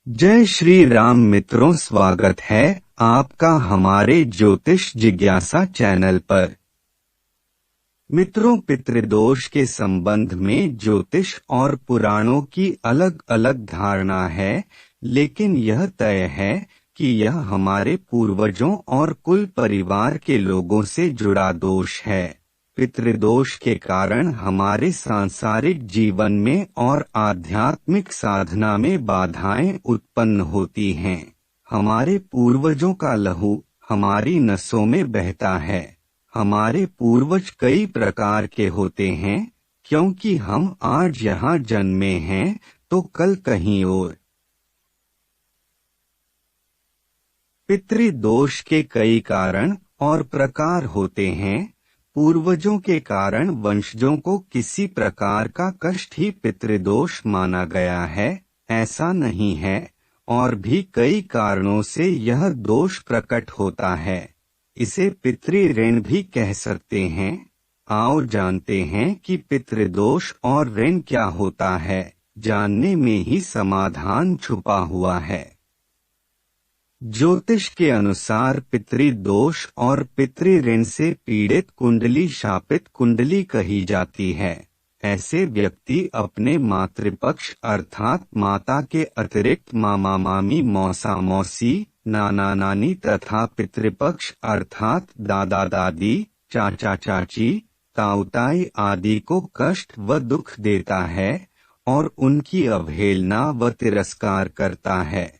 जय श्री राम मित्रों, स्वागत है आपका हमारे ज्योतिष जिज्ञासा चैनल पर। मित्रों, पितृदोष के संबंध में ज्योतिष और पुराणों की अलग अलग धारणा है, लेकिन यह तय है कि यह हमारे पूर्वजों और कुल परिवार के लोगों से जुड़ा दोष है। पितृदोष के कारण हमारे सांसारिक जीवन में और आध्यात्मिक साधना में बाधाएं उत्पन्न होती हैं। हमारे पूर्वजों का लहू हमारी नसों में बहता है। हमारे पूर्वज कई प्रकार के होते हैं, क्योंकि हम आज यहाँ जन्मे हैं तो कल कहीं और। पितृदोष के कई कारण और प्रकार होते हैं। पूर्वजों के कारण वंशजों को किसी प्रकार का कष्ट ही पितृदोष माना गया है, ऐसा नहीं है। और भी कई कारणों से यह दोष प्रकट होता है। इसे पितृ ऋण भी कह सकते हैं। आओ जानते हैं कि पितृदोष और ऋण क्या होता है। जानने में ही समाधान छुपा हुआ है। ज्योतिष के अनुसार पितृदोष और पितृ ऋण से पीड़ित कुंडली शापित कुंडली कही जाती है। ऐसे व्यक्ति अपने मातृपक्ष अर्थात माता के अतिरिक्त मामा मामी मौसा मौसी नाना नानी तथा पितृपक्ष अर्थात दादा दादी चाचा चाची ताऊ ताई आदि को कष्ट व दुख देता है और उनकी अवहेलना व तिरस्कार करता है।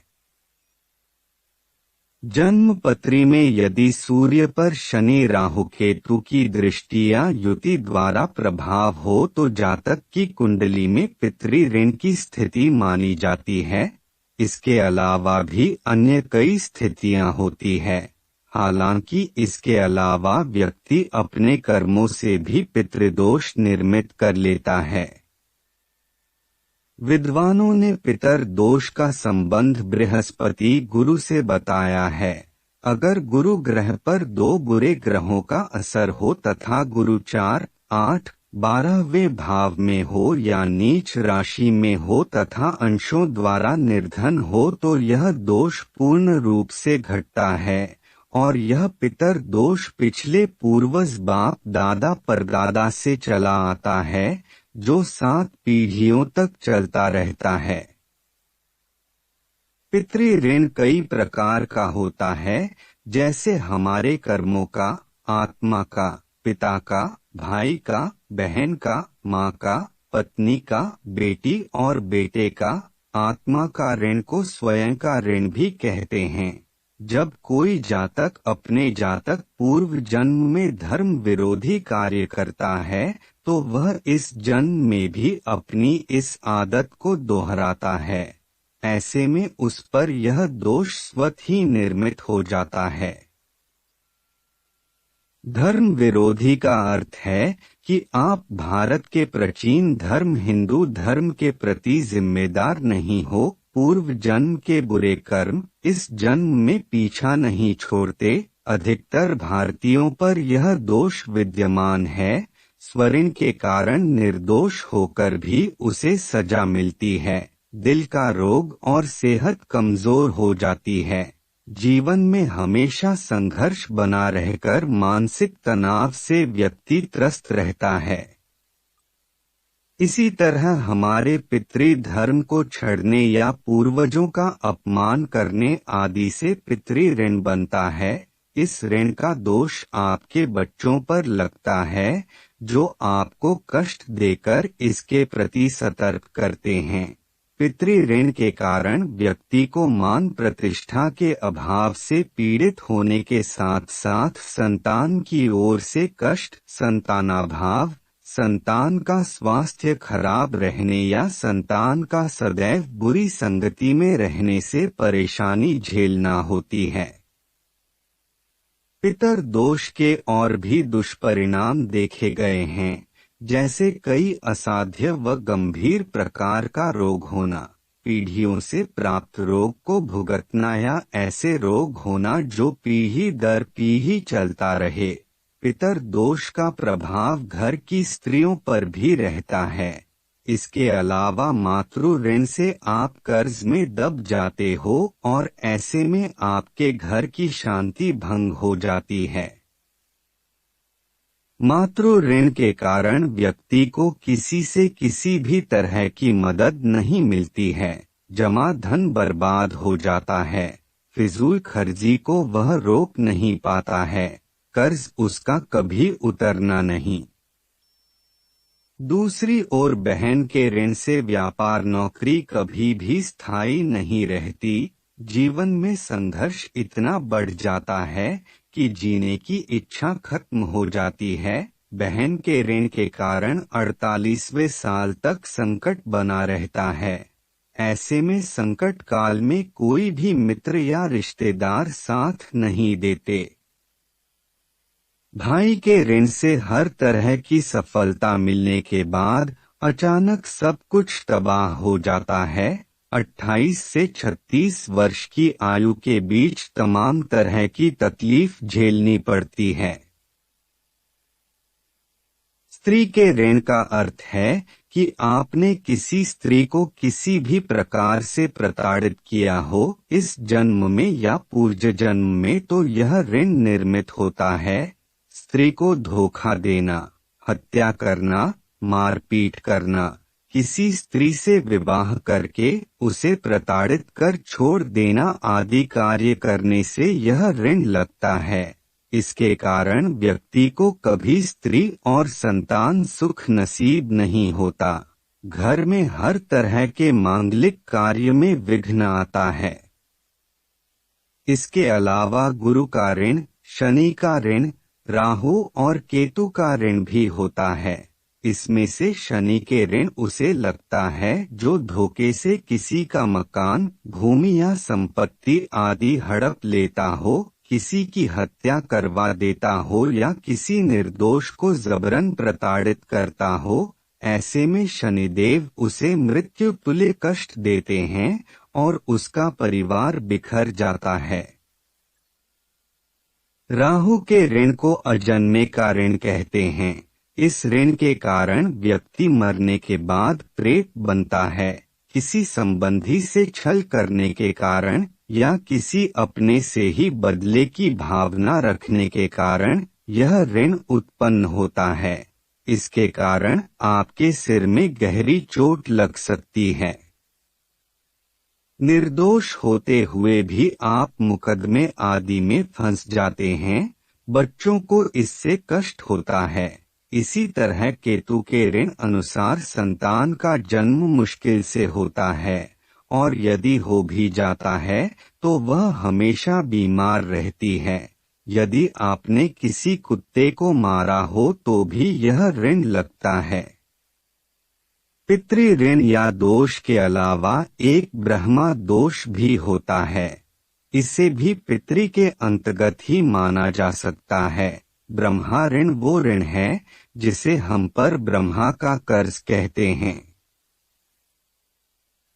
जन्म पत्री में यदि सूर्य पर शनि राहु केतु की दृष्टि या युति द्वारा प्रभाव हो तो जातक की कुंडली में पितृ ऋण की स्थिति मानी जाती है। इसके अलावा भी अन्य कई स्थितियां होती है। हालांकि इसके अलावा व्यक्ति अपने कर्मों से भी पितृदोष निर्मित कर लेता है। विद्वानों ने पितर दोष का संबंध बृहस्पति गुरु से बताया है। अगर गुरु ग्रह पर दो बुरे ग्रहों का असर हो तथा गुरु 4, 8, 12वें भाव में हो या नीच राशि में हो तथा अंशों द्वारा निर्धन हो तो यह दोष पूर्ण रूप से घटता है। और यह पितर दोष पिछले पूर्वज बाप दादा परदादा से चला आता है, जो 7 पीढ़ियों तक चलता रहता है। पितृ ऋण कई प्रकार का होता है, जैसे हमारे कर्मों का, आत्मा का, पिता का, भाई का, बहन का, माँ का, पत्नी का, बेटी और बेटे का। आत्मा का ऋण को स्वयं का ऋण भी कहते हैं। जब कोई जातक अपने जातक पूर्व जन्म में धर्म विरोधी कार्य करता है तो वह इस जन्म में भी अपनी इस आदत को दोहराता है। ऐसे में उस पर यह दोष स्वतः ही निर्मित हो जाता है। धर्म विरोधी का अर्थ है कि आप भारत के प्राचीन धर्म हिंदू धर्म के प्रति जिम्मेदार नहीं हो। पूर्व जन्म के बुरे कर्म इस जन्म में पीछा नहीं छोड़ते। अधिकतर भारतीयों पर यह दोष विद्यमान है। स्वर्ण के कारण निर्दोष होकर भी उसे सजा मिलती है। दिल का रोग और सेहत कमजोर हो जाती है। जीवन में हमेशा संघर्ष बना रहकर मानसिक तनाव से व्यक्ति त्रस्त रहता है। इसी तरह हमारे पितृ धर्म को छेड़ने या पूर्वजों का अपमान करने आदि से पितृ ऋण बनता है। इस ऋण का दोष आपके बच्चों पर लगता है, जो आपको कष्ट देकर इसके प्रति सतर्क करते हैं। पितृ ऋण के कारण व्यक्ति को मान प्रतिष्ठा के अभाव से पीड़ित होने के साथ साथ संतान की ओर से कष्ट, संतानाभाव, संतान का स्वास्थ्य खराब रहने या संतान का सदैव बुरी संगति में रहने से परेशानी झेलना होती है। पितर दोष के और भी दुष्परिणाम देखे गए हैं, जैसे कई असाध्य व गंभीर प्रकार का रोग होना, पीढ़ियों से प्राप्त रोग को भुगतना या ऐसे रोग होना जो पीढ़ी दर पीढ़ी चलता रहे। पितर दोष का प्रभाव घर की स्त्रियों पर भी रहता है। इसके अलावा मातृ ऋण से आप कर्ज में दब जाते हो और ऐसे में आपके घर की शांति भंग हो जाती है। मातृ ऋण के कारण व्यक्ति को किसी से किसी भी तरह की मदद नहीं मिलती है, जमा धन बर्बाद हो जाता है, फिजूल खर्ची को वह रोक नहीं पाता है, कर्ज उसका कभी उतरना नहीं। दूसरी ओर बहन के ऋण से व्यापार नौकरी कभी भी स्थायी नहीं रहती, जीवन में संघर्ष इतना बढ़ जाता है कि जीने की इच्छा खत्म हो जाती है। बहन के ऋण के कारण 48वें साल तक संकट बना रहता है। ऐसे में संकट काल में कोई भी मित्र या रिश्तेदार साथ नहीं देते। भाई के ऋण से हर तरह की सफलता मिलने के बाद अचानक सब कुछ तबाह हो जाता है। 28 से 36 वर्ष की आयु के बीच तमाम तरह की तकलीफ झेलनी पड़ती है। स्त्री के ऋण का अर्थ है कि आपने किसी स्त्री को किसी भी प्रकार से प्रताड़ित किया हो, इस जन्म में या पूर्व जन्म में, तो यह ऋण निर्मित होता है। स्त्री को धोखा देना, हत्या करना, मारपीट करना, किसी स्त्री से विवाह करके उसे प्रताड़ित कर छोड़ देना आदि कार्य करने से यह ऋण लगता है। इसके कारण व्यक्ति को कभी स्त्री और संतान सुख नसीब नहीं होता। घर में हर तरह के मांगलिक कार्य में विघ्न आता है। इसके अलावा गुरु का ऋण, शनि का ऋण, राहु और केतु का ऋण भी होता है। इसमें से शनि के ऋण उसे लगता है जो धोखे से किसी का मकान, भूमि या संपत्ति आदि हड़प लेता हो, किसी की हत्या करवा देता हो या किसी निर्दोष को जबरन प्रताड़ित करता हो। ऐसे में शनिदेव उसे मृत्यु तुल्य कष्ट देते हैं और उसका परिवार बिखर जाता है। राहु के ऋण को अजन्मे का ऋण कहते हैं। इस ऋण के कारण व्यक्ति मरने के बाद प्रेत बनता है। किसी संबंधी से छल करने के कारण या किसी अपने से ही बदले की भावना रखने के कारण यह ऋण उत्पन्न होता है। इसके कारण आपके सिर में गहरी चोट लग सकती है। निर्दोष होते हुए भी आप मुकदमे आदि में फंस जाते हैं। बच्चों को इससे कष्ट होता है। इसी तरह केतु के ऋण अनुसार संतान का जन्म मुश्किल से होता है और यदि हो भी जाता है तो वह हमेशा बीमार रहती है। यदि आपने किसी कुत्ते को मारा हो तो भी यह ऋण लगता है। पितृ ऋण या दोष के अलावा एक ब्रह्मा दोष भी होता है। इसे भी पितृ के अंतर्गत ही माना जा सकता है। ब्रह्मा ऋण वो ऋण है जिसे हम पर ब्रह्मा का कर्ज कहते हैं।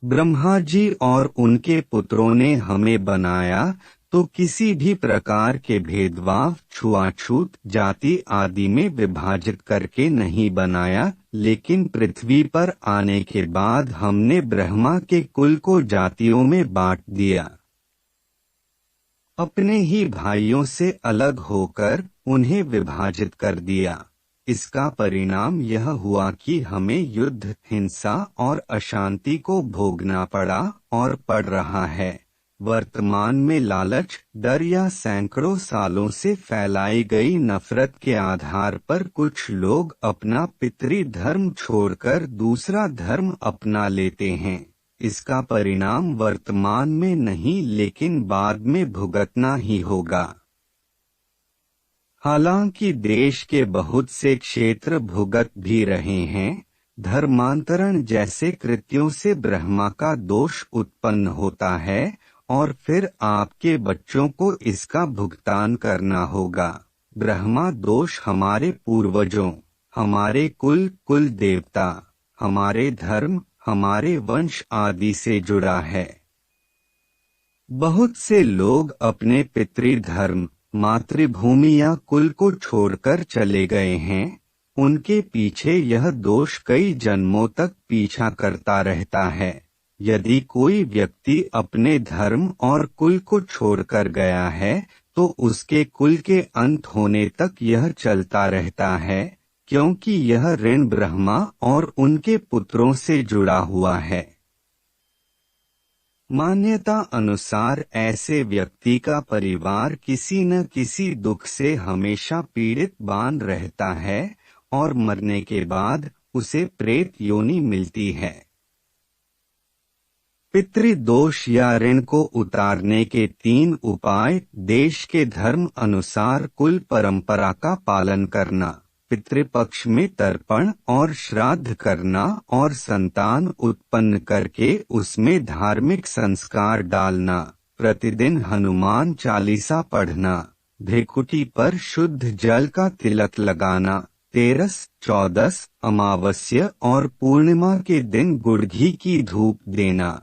ब्रह्मा जी और उनके पुत्रों ने हमें बनाया तो किसी भी प्रकार के भेदभाव, छुआछूत, जाति आदि में विभाजित करके नहीं बनाया, लेकिन पृथ्वी पर आने के बाद हमने ब्रह्मा के कुल को जातियों में बांट दिया। अपने ही भाइयों से अलग होकर उन्हें विभाजित कर दिया। इसका परिणाम यह हुआ कि हमें युद्ध, हिंसा और अशांति को भोगना पड़ा और पड़ रहा है। वर्तमान में लालच, डर या सैकड़ों सालों से फैलाई गई नफरत के आधार पर कुछ लोग अपना पितृ धर्म छोड़कर दूसरा धर्म अपना लेते हैं। इसका परिणाम वर्तमान में नहीं लेकिन बाद में भुगतना ही होगा। हालांकि देश के बहुत से क्षेत्र भुगत भी रहे हैं। धर्मांतरण जैसे कृत्यों से ब्रह्मा का दोष उत्पन्न होता है और फिर आपके बच्चों को इसका भुगतान करना होगा। ब्रह्मा दोष हमारे पूर्वजों, हमारे कुल देवता, हमारे धर्म, हमारे वंश आदि से जुड़ा है। बहुत से लोग अपने पितृधर्म, मातृभूमि या कुल को छोड़कर चले गए हैं। उनके पीछे यह दोष कई जन्मों तक पीछा करता रहता है। यदि कोई व्यक्ति अपने धर्म और कुल को छोड़कर गया है तो उसके कुल के अंत होने तक यह चलता रहता है, क्योंकि यह ऋण ब्रह्मा और उनके पुत्रों से जुड़ा हुआ है। मान्यता अनुसार ऐसे व्यक्ति का परिवार किसी न किसी दुख से हमेशा पीड़ित बान रहता है और मरने के बाद उसे प्रेत योनि मिलती है। पितृदोष या ऋण को उतारने के 3 उपाय: देश के धर्म अनुसार कुल परंपरा का पालन करना, पितृपक्ष में तर्पण और श्राद्ध करना और संतान उत्पन्न करके उसमें धार्मिक संस्कार डालना, प्रतिदिन हनुमान चालीसा पढ़ना, भृकुटी पर शुद्ध जल का तिलक लगाना, 13, 14 अमावस्या और पूर्णिमा के दिन गुड़ घी की धूप देना,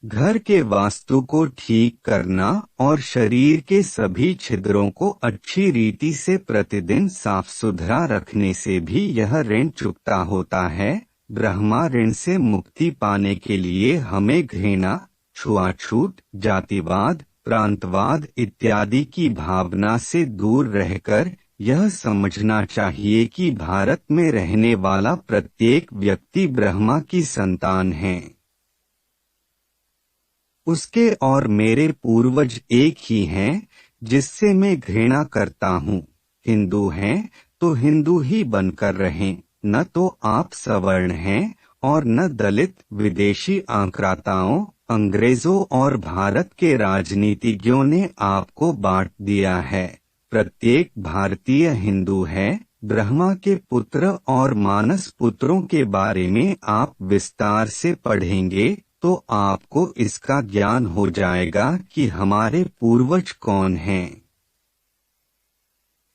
घर के वास्तु को ठीक करना और शरीर के सभी छिद्रों को अच्छी रीति से प्रतिदिन साफ सुथरा रखने से भी यह ऋण चुकता होता है। ब्रह्मा ऋण से मुक्ति पाने के लिए हमें घृणा, छुआछूत, जातिवाद, प्रांतवाद इत्यादि की भावना से दूर रहकर यह समझना चाहिए कि भारत में रहने वाला प्रत्येक व्यक्ति ब्रह्मा की संतान है। उसके और मेरे पूर्वज एक ही हैं, जिससे मैं घृणा करता हूँ। हिंदू हैं तो हिंदू ही बनकर रहें, न तो आप सवर्ण हैं और न दलित। विदेशी आक्राताओं, अंग्रेजों और भारत के राजनीतिज्ञों ने आपको बांट दिया है। प्रत्येक भारतीय हिंदू है। ब्रह्मा के पुत्र और मानस पुत्रों के बारे में आप विस्तार से पढ़ेंगे तो आपको इसका ज्ञान हो जाएगा कि हमारे पूर्वज कौन हैं।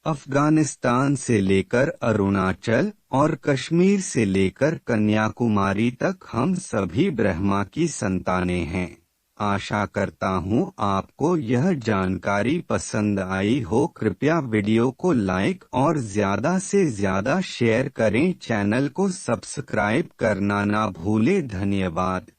अफगानिस्तान से लेकर अरुणाचल और कश्मीर से लेकर कन्याकुमारी तक हम सभी ब्रह्मा की संतानें हैं। आशा करता हूँ आपको यह जानकारी पसंद आई हो। कृपया वीडियो को लाइक और ज्यादा से ज्यादा शेयर करें। चैनल को सब्सक्राइब करना ना भूलें। धन्यवाद।